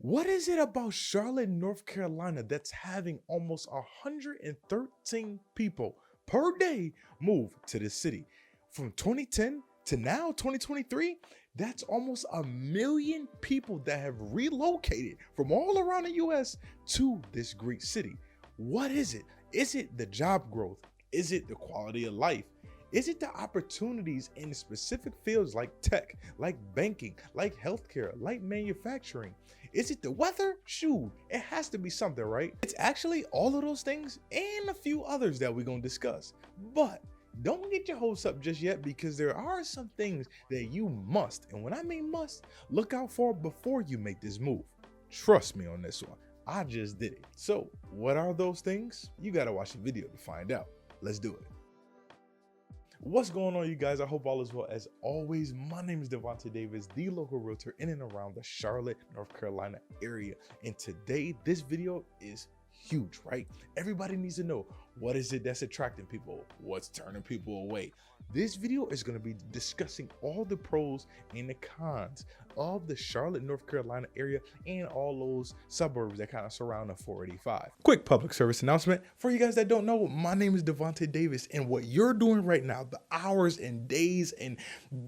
What is it about Charlotte, North Carolina that's having almost 113 people per day move to the city? From 2010 to now, 2023, that's almost 1 million people that have relocated from all around the US to this great city. What is it? Is it the job growth? Is it the quality of life? Is it the opportunities in specific fields like tech, like banking, like healthcare, like manufacturing? Is it the weather? Shoot, it has to be something, right? It's actually all of those things and a few others that we're gonna discuss. But don't get your hopes up just yet, because there are some things that you must, and when I mean must, look out for before you make this move. Trust me on this one. I just did it. So what are those things? You gotta watch the video to find out. Let's do it. What's going on, you guys? I hope all is well. As always, my name is Devontae Davis, the local realtor in and around the Charlotte, North Carolina area. And today, this video is huge, right? Everybody needs to know, what is it that's attracting people? What's turning people away? This video is going to be discussing all the pros and the cons of the Charlotte, North Carolina area and all those suburbs that kind of surround the 485. Quick public service announcement for you guys that don't know, my name is Devontae Davis, and what you're doing right now, the hours and days and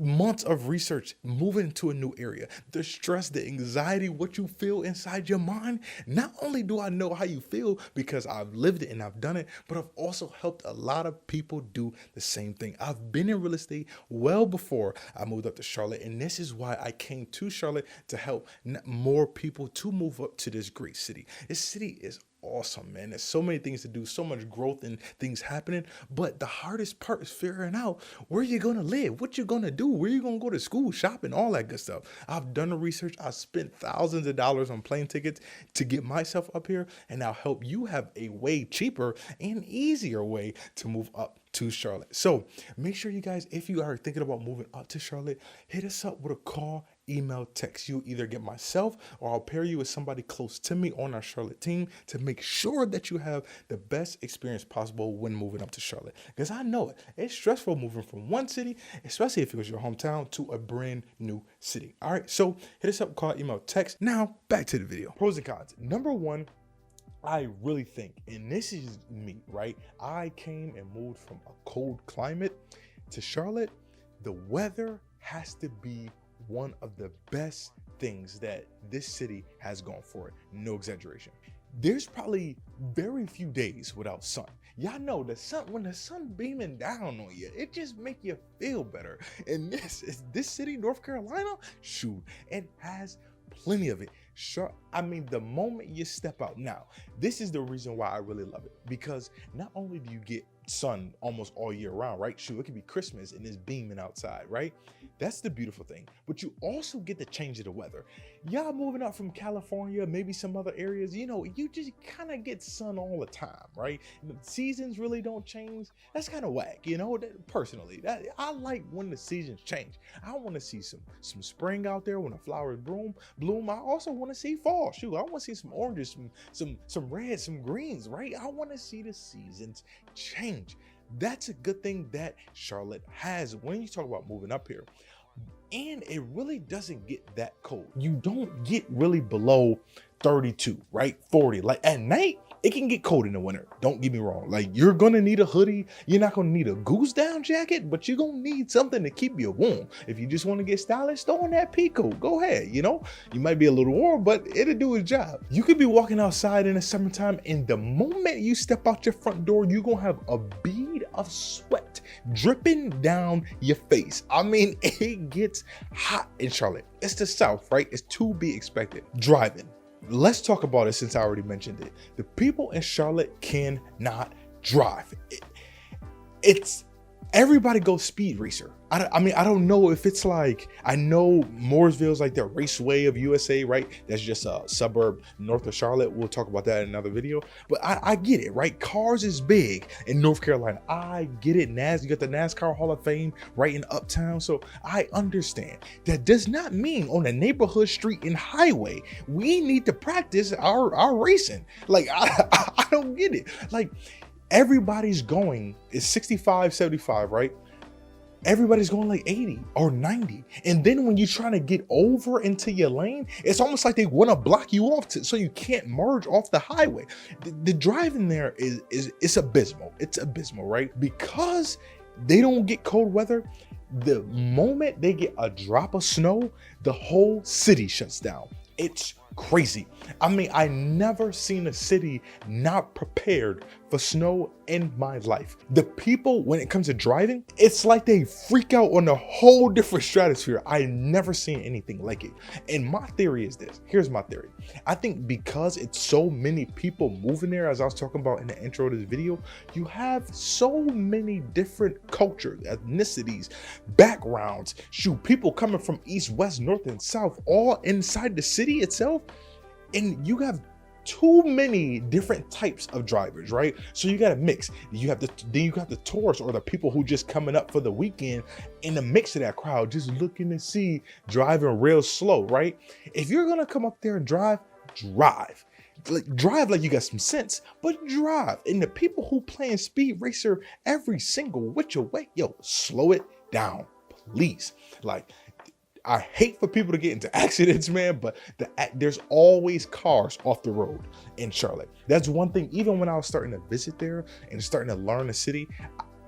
months of research moving to a new area, the stress, the anxiety, what you feel inside your mind, not only do I know how you feel because I've lived it and I've done it, but I've also helped a lot of people do the same thing. I've been in real estate well before I moved up to Charlotte, and this is why I came to Charlotte to help more people to move up to this great city. This city is awesome, man. There's so many things to do, so much growth and things happening, but the hardest part is figuring out where you're gonna live, what you're gonna do, where you're gonna go to school, shopping, all that good stuff. I've done the research. I've spent thousands of dollars on plane tickets to get myself up here, and I'll help you have a way cheaper and easier way to move up to Charlotte. So make sure you guys, if you are thinking about moving up to Charlotte, hit us up with a call, email, text. You either get myself or I'll pair you with somebody close to me on our Charlotte team to make sure that you have the best experience possible when moving up to Charlotte. Because I know it's stressful moving from one city, especially if it was your hometown, to a brand new city. All right, so hit us up, call, email, text. Now back to the video. Pros and cons. Number one, I really think, and this is me, right? I came and moved from a cold climate to Charlotte. The weather has to be one of the best things that this city has gone for it. No exaggeration. There's probably very few days without sun. Y'all know the sun, when the sun beaming down on you, it just make you feel better. And this city, North Carolina, shoot, it has plenty of it. Sure, I mean, the moment you step out now, this is the reason why I really love it, because not only do you get sun almost all year round, right? Shoot, it could be Christmas and it's beaming outside, right? That's the beautiful thing. But you also get the change of the weather. Y'all moving up from California, maybe some other areas, you know, you just kind of get sun all the time, right? The seasons really don't change. That's kind of whack, you know. Personally, I like when the seasons change. I want to see some spring out there when the flowers bloom. I also want to see fall. Shoot, I want to see some oranges, some reds, some greens, right? I want to see the seasons change. That's a good thing that Charlotte has when you talk about moving up here. And it really doesn't get that cold. You don't get really below 32, right? 40. Like at night, it can get cold in the winter. Don't get me wrong. Like, you're gonna need a hoodie. You're not gonna need a goose down jacket, but you're gonna need something to keep you warm. If you just want to get stylish, throw on that pea coat. Go ahead. You know, you might be a little warm, but it'll do its job. You could be walking outside in the summertime, and the moment you step out your front door, you're gonna have a bead of sweat dripping down your face. I mean, it gets hot in Charlotte. It's the South, right? It's to be expected. Driving. Let's talk about it since I already mentioned it. The people in Charlotte cannot drive. It's everybody goes speed racer. I mean, I don't know if it's like, I know Mooresville's like the raceway of USA, right? That's just a suburb north of Charlotte. We'll talk about that in another video. But I get it, right? Cars is big in North Carolina. I get it. You got the NASCAR Hall of Fame right in Uptown. So I understand. That does not mean on a neighborhood street and highway, we need to practice our racing. Like, I don't get it. Like, everybody's going is 65, 75, right? everybody's going like 80 or 90. And then when you're trying to get over into your lane, it's almost like they want to block you off so you can't merge off the highway. The driving there is abysmal. It's abysmal, right? Because they don't get cold weather. The moment they get a drop of snow, the whole city shuts down. It's crazy. I mean, I never seen a city not prepared for snow in my life. The people, when it comes to driving, it's like they freak out on a whole different stratosphere. I never seen anything like it. And my theory is this. Here's my theory. I think because it's so many people moving there, as I was talking about in the intro to this video, you have so many different cultures, ethnicities, backgrounds, people coming from east, west, north, and south, all inside the city itself. And you have too many different types of drivers, right? So you got to mix. Then you have the tourists or the people who just coming up for the weekend in the mix of that crowd, just looking to see driving real slow, right? If you're gonna come up there and drive like you got some sense, but drive. And the people who playing Speed Racer every single which way, yo, slow it down, please. Like, I hate for people to get into accidents, man, but there's always cars off the road in Charlotte. That's one thing. Even when I was starting to visit there and starting to learn the city,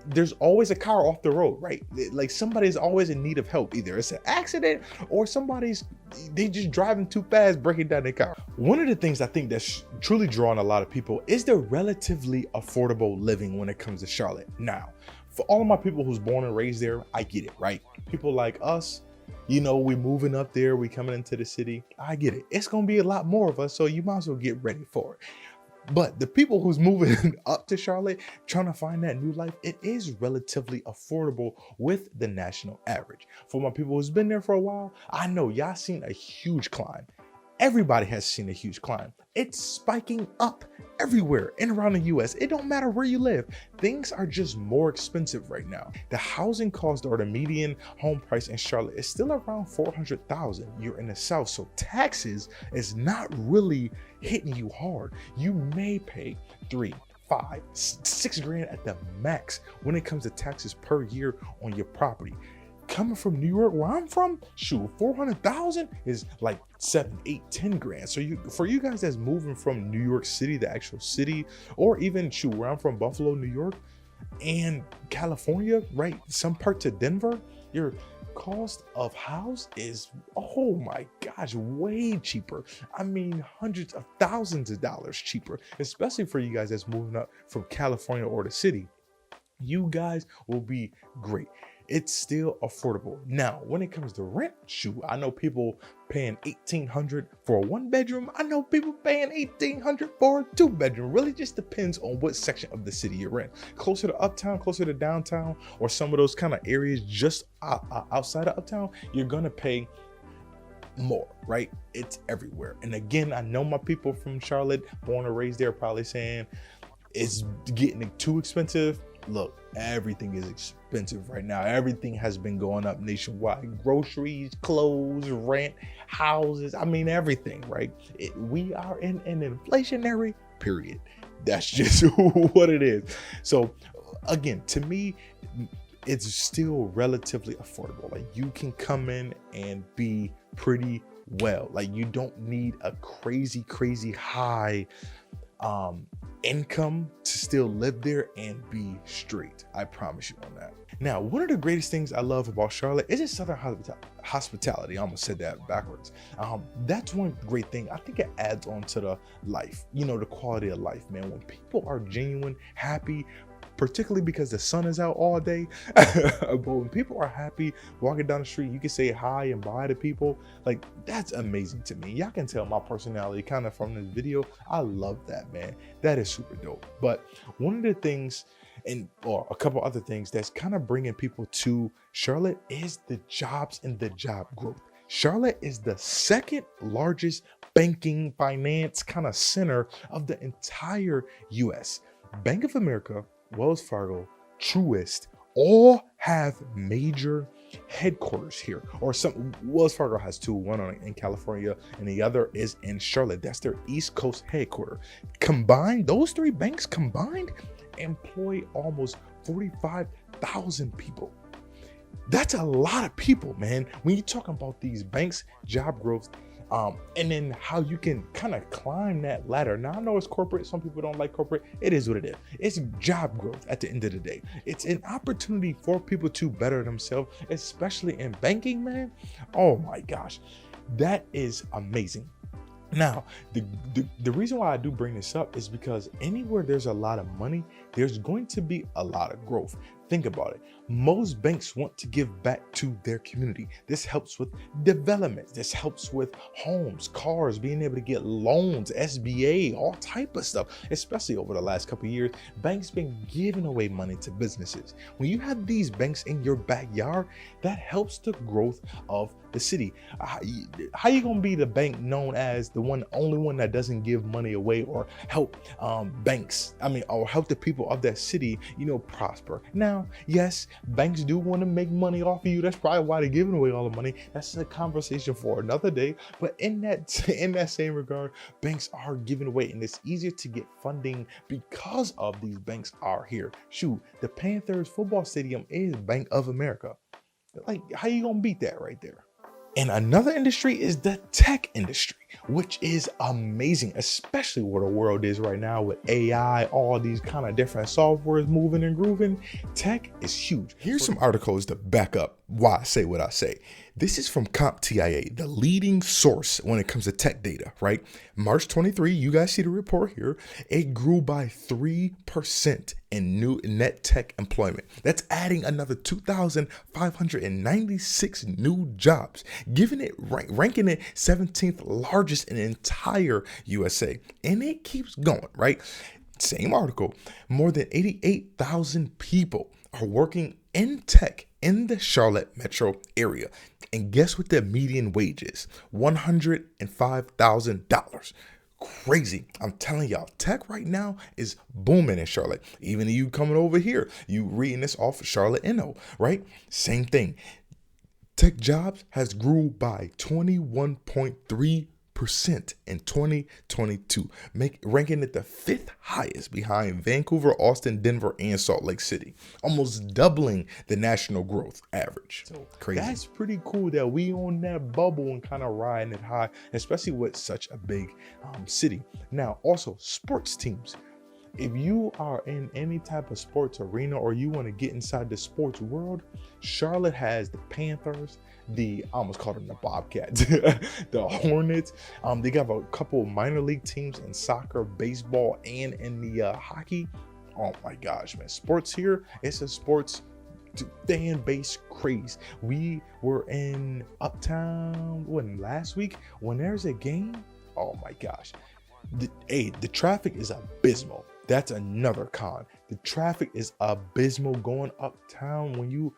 there's always a car off the road, right? Like somebody's always in need of help. Either it's an accident or they just driving too fast, breaking down their car. One of the things I think that's truly drawing a lot of people is the relatively affordable living when it comes to Charlotte. Now, for all of my people who's born and raised there, I get it, right? People like us, you know, we moving up there, we coming into the city. I get it. It's going to be a lot more of us, so you might as well get ready for it. But the people who's moving up to Charlotte, trying to find that new life, it is relatively affordable with the national average. For my people who's been there for a while, I know y'all seen a huge climb. Everybody has seen a huge climb. It's spiking up everywhere and around the US. It don't matter where you live. Things are just more expensive right now. The housing cost or the median home price in Charlotte is still around $400,000. You're in the South, so taxes is not really hitting you hard. You may pay $3, $5, $6 grand at the max when it comes to taxes per year on your property. Coming from New York, where I'm from, shoot, 400,000 is like 7, 8, 10 grand. So for you guys that's moving from New York City, the actual city, or even shoot, where I'm from, Buffalo, New York, and California, right? Some parts of Denver, your cost of house is, oh my gosh, way cheaper. I mean, hundreds of thousands of dollars cheaper, especially for you guys that's moving up from California or the city. You guys will be great. It's still affordable. Now, when it comes to rent, shoot, I know people paying $1,800 for a 1-bedroom. I know people paying $1,800 for a 2-bedroom. Really just depends on what section of the city you're in. Closer to uptown, closer to downtown, or some of those kind of areas just outside of uptown, you're gonna pay more, right? It's everywhere. And again, I know my people from Charlotte, born and raised there, probably saying it's getting too expensive. Look, everything is expensive right now. Everything has been going up nationwide. Groceries, clothes, rent, houses. I mean, everything, right? We are in an inflationary period. That's just what it is. So again, to me, it's still relatively affordable. Like, you can come in and be pretty well. Like, you don't need a crazy high income to still live there and be straight. I promise you on that. Now, one of the greatest things I love about Charlotte is its Southern hospitality. I almost said that backwards. That's one great thing. I think it adds on to the life, you know, the quality of life, man. When people are genuine, happy, particularly because the sun is out all day. But when people are happy walking down the street, you can say hi and bye to people. Like, that's amazing to me. Y'all can tell my personality kind of from this video. I love that, man. That is super dope. But one of the things, or a couple other things that's kind of bringing people to Charlotte is the jobs and the job growth. Charlotte is the second largest banking finance kind of center of the entire US. Bank of America, Wells Fargo, Truist, all have major headquarters here, or some. Wells Fargo has two, one in California and the other is in Charlotte. That's their East Coast headquarters. Combined, those three banks combined employ almost 45,000 people. That's a lot of people, man. When you're talking about these banks, job growth, and then how you can kind of climb that ladder. Now I know it's corporate. Some people don't like corporate. It is what it is. It's job growth at the end of the day. It's an opportunity for people to better themselves, especially in banking, man. Oh my gosh, that is amazing. Now, the reason why I do bring this up is because anywhere there's a lot of money, there's going to be a lot of growth. Think about it. Most banks want to give back to their community. This helps with development. This helps with homes, cars, being able to get loans, SBA, all type of stuff. Especially over the last couple of years, banks been giving away money to businesses. When you have these banks in your backyard, that helps the growth of the city. How you gonna be the bank known as the only one that doesn't give money away or help banks? Or help the people of that city, prosper. Now, yes, banks do want to make money off of you. That's probably why they're giving away all the money. That's a conversation for another day. But in that same regard, banks are giving away, and it's easier to get funding because of these banks are here. Shoot, the Panthers football stadium is Bank of America. Like, how you gonna beat that right there? And another industry is the tech industry, which is amazing, especially where the world is right now with AI, all these kind of different softwares moving and grooving. Tech is huge. Here's some articles to back up why I say what I say. This is from CompTIA, the leading source when it comes to tech data, right? March 23, you guys see the report here. It grew by 3% in new net tech employment. That's adding another 2,596 new jobs, ranking it 17th largest in the entire USA. And it keeps going, right? Same article, more than 88,000 people are working in tech in the Charlotte metro area. And guess what the median wage is? $105,000. Crazy. I'm telling y'all, tech right now is booming in Charlotte. Even you coming over here, you reading this off of Charlotte Inno, right? Same thing. Tech jobs has grew by 21.3% in 2022, ranking it the 5th highest behind Vancouver, Austin, Denver, and Salt Lake City, almost doubling the national growth average. So crazy. That's pretty cool that we on that bubble and kind of riding it high, especially with such a big city. Now, also sports teams. If you are in any type of sports arena or you want to get inside the sports world, Charlotte has the Panthers, I almost called them the Bobcats, the Hornets. They got a couple of minor league teams in soccer, baseball, and in the hockey. Oh my gosh, man. Sports here, it's a sports fan base craze. We were in Uptown last week when there's a game. Oh my gosh. The traffic is abysmal. That's another con. The traffic is abysmal going uptown. When you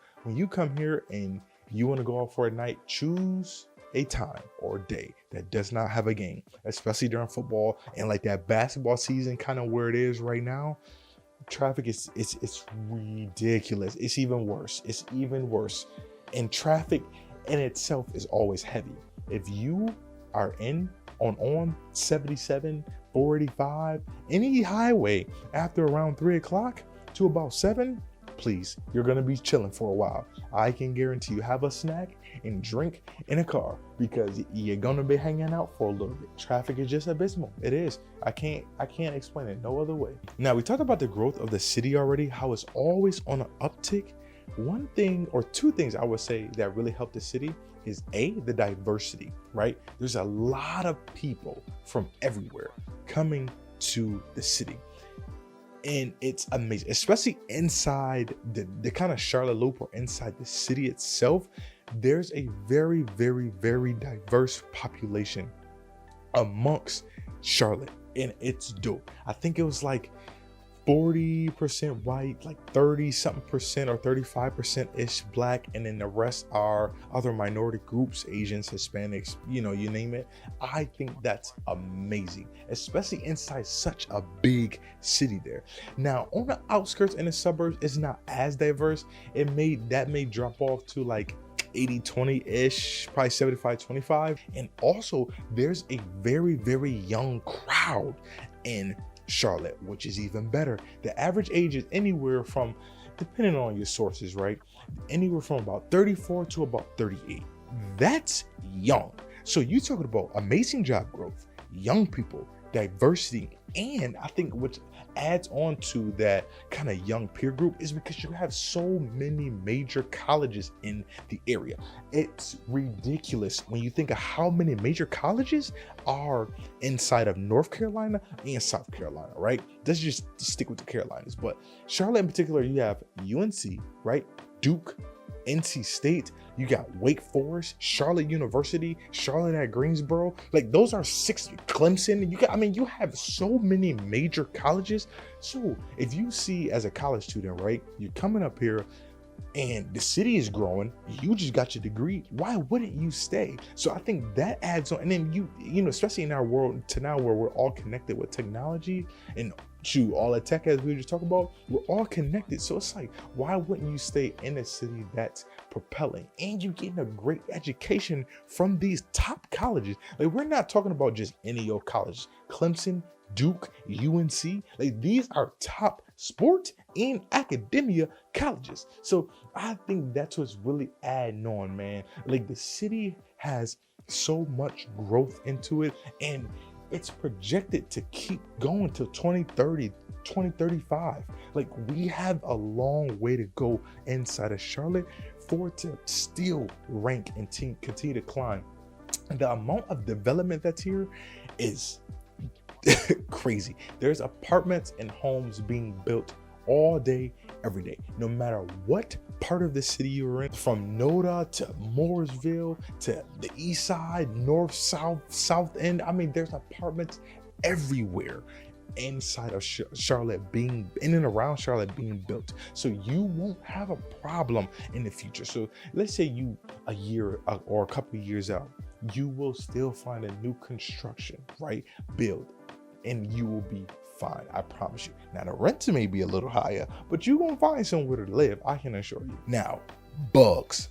come here and you want to go out for a night, choose a time or day that does not have a game, especially during football and like that basketball season, kind of where it is right now. Traffic is it's ridiculous. It's even worse. And traffic in itself is always heavy. If you are on 77, 485, any highway after around 3 o'clock to about 7, please, you're gonna be chilling for a while. I can guarantee you, have a snack and drink in a car because you're gonna be hanging out for a little bit. Traffic is just abysmal. It is. I can't explain it no other way. Now, we talked about the growth of the city already, how it's always on an uptick. One thing or two things I would say that really help the city is the diversity, right? There's a lot of people from everywhere coming to the city. And it's amazing, especially inside the kind of Charlotte loop or inside the city itself. There's a very, very, very diverse population amongst Charlotte, and it's dope. I think it was like 40% white, like 30-something% or 35%-ish black, and then the rest are other minority groups, Asians, Hispanics, you name it. I think that's amazing, especially inside such a big city there. Now, on the outskirts and the suburbs, it's not as diverse. That may drop off to like 80-20-ish, probably 75-25. And also, there's a very, very young crowd in Charlotte, which is even better. The average age is anywhere from depending on your sources, right? Anywhere from about 34 to about 38. That's young. So you're talking about amazing job growth, young people, diversity, and I think what adds on to that kind of young peer group is because you have so many major colleges in the area. It's ridiculous when you think of how many major colleges are inside of North Carolina and South Carolina, right? Let's just stick with the Carolinas, but Charlotte in particular, you have UNC, right? Duke, NC State, you got Wake Forest, Charlotte University, Charlotte at Greensboro. Like those are 6. Clemson. You have so many major colleges. So if you see as a college student, right, you're coming up here and the city is growing, you just got your degree, why wouldn't you stay? So I think that adds on. And then you know, especially in our world to now where we're all connected with technology and all the tech, as we were just talking about, we're all connected. So it's like, why wouldn't you stay in a city that's propelling and you're getting a great education from these top colleges? Like, we're not talking about just any old college. Clemson, Duke, UNC, like these are top sport and academia colleges. So I think that's what's really adding on, man. Like the city has so much growth into it, and it's projected to keep going till 2030, 2035. Like we have a long way to go inside of Charlotte for it to still rank and continue to climb. And the amount of development that's here is crazy. There's apartments and homes being built all day, every day, no matter what part of the city you're in, from Noda to Mooresville to the east side, north, south end. I mean, there's apartments everywhere inside of Charlotte, being in and around Charlotte being built. So you won't have a problem in the future. So let's say you a year or a couple of years out, you will still find a new construction, right? Build, and you will be fine. I promise you. Now the rent may be a little higher, but you're gonna find somewhere to live. I can assure you. Now, bugs.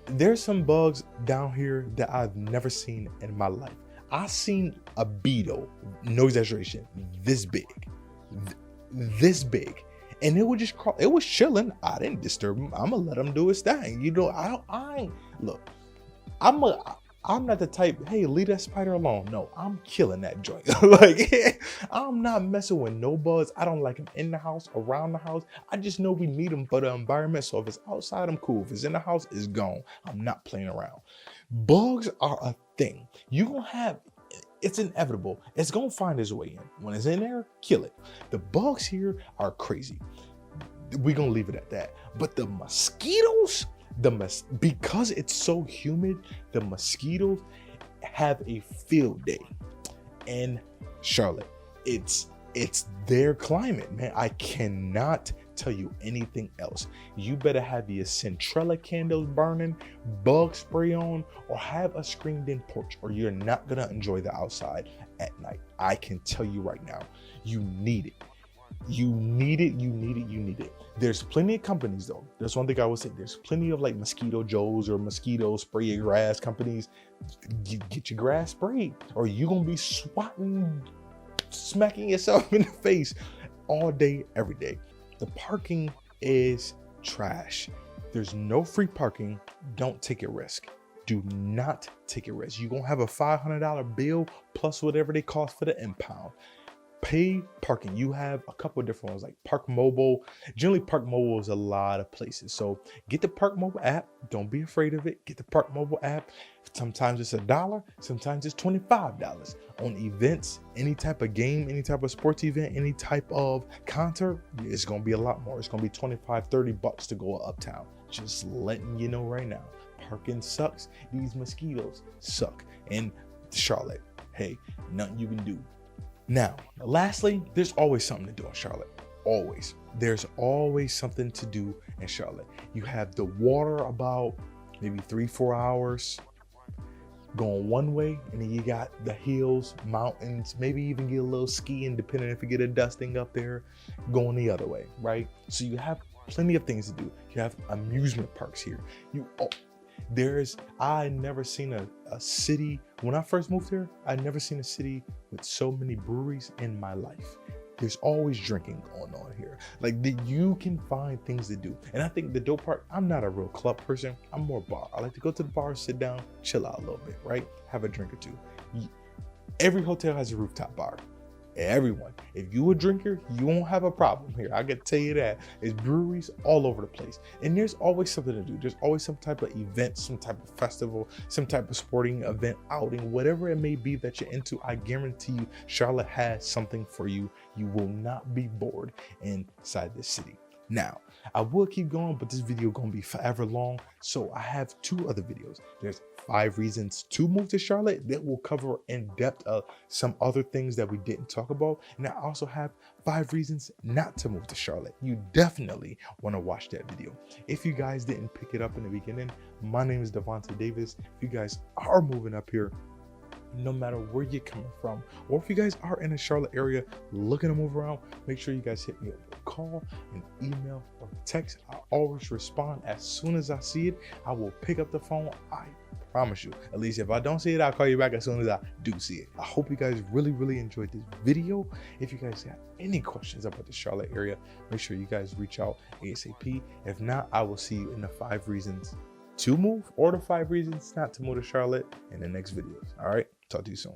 There's some bugs down here that I've never seen in my life. I seen a beetle, no exaggeration, this big, and it would just crawl. It was chilling. I didn't disturb him. I'm gonna let him do his thing. You know, I'm not the type, hey, leave that spider alone. No, I'm killing that joint. Like, I'm not messing with no bugs. I don't like them in the house, around the house. I just know we need them for the environment. So if it's outside, I'm cool. If it's in the house, it's gone. I'm not playing around. Bugs are a thing. It's inevitable. It's going to find its way in. When it's in there, kill it. The bugs here are crazy. We're going to leave it at that. But the mosquitoes, because it's so humid, the mosquitoes have a field day in Charlotte. It's their climate, man. I cannot tell you anything else. You better have your Centrella candles burning, bug spray on, or have a screened-in porch, or you're not gonna enjoy the outside at night. I can tell you right now, you need it. You need it. There's plenty of companies though. That's one thing I would say. There's plenty of like Mosquito Joes or mosquito spray your grass companies. Get your grass sprayed, or you're gonna be smacking yourself in the face all day, every day. The parking is trash. There's no free parking. Don't take a risk. Do not take a risk. You're gonna have a $500 bill plus whatever they cost for the impound. Pay parking. You have a couple of different ones like Park Mobile. Generally, Park Mobile is a lot of places. So get the Park Mobile app. Don't be afraid of it. Get the Park Mobile app. Sometimes it's $1. Sometimes it's $25. On events, any type of game, any type of sports event, any type of concert, it's going to be a lot more. It's going to be $25-$30 to go uptown. Just letting you know right now. Parking sucks. These mosquitoes suck. And Charlotte, hey, nothing you can do. Now, lastly, there's always something to do in Charlotte. Always. There's always something to do in Charlotte. You have the water about maybe 3-4 hours going one way, and then you got the hills, mountains, maybe even get a little skiing, depending if you get a dusting up there, going the other way, right? So you have plenty of things to do. You have amusement parks here. I never seen a city, when I first moved here, I never seen a city with so many breweries in my life. there's always drinking going on here. Like you can find things to do. And I think the dope part, I'm not a real club person. I'm more bar. I like to go to the bar, sit down, chill out a little bit, right? Have a drink or two. Every hotel has a rooftop bar. Everyone. If you a drinker, you won't have a problem here. I can tell you that. There's breweries all over the place. And there's always something to do. There's always some type of event, some type of festival, some type of sporting event, outing, whatever it may be that you're into. I guarantee you, Charlotte has something for you. You will not be bored inside this city. Now, I will keep going, but this video gonna be forever long. So I have 2 other videos. There's 5 reasons to move to Charlotte that will cover in depth some other things that we didn't talk about. And I also have 5 reasons not to move to Charlotte. You definitely want to watch that video. If you guys didn't pick it up in the beginning, my name is Devontae Davis. If you guys are moving up here, no matter where you're coming from, or if you guys are in the Charlotte area looking to move around, make sure you guys hit me up with a call, an email, or text. I always respond as soon as I see it. I will pick up the phone. I promise you. At least if I don't see it, I'll call you back as soon as I do see it. I hope you guys really enjoyed this video. If you guys have any questions about the Charlotte area, make sure you guys reach out ASAP. If not, I will see you in the 5 reasons to move or the 5 reasons not to move to Charlotte in the next videos. All right, talk to you soon.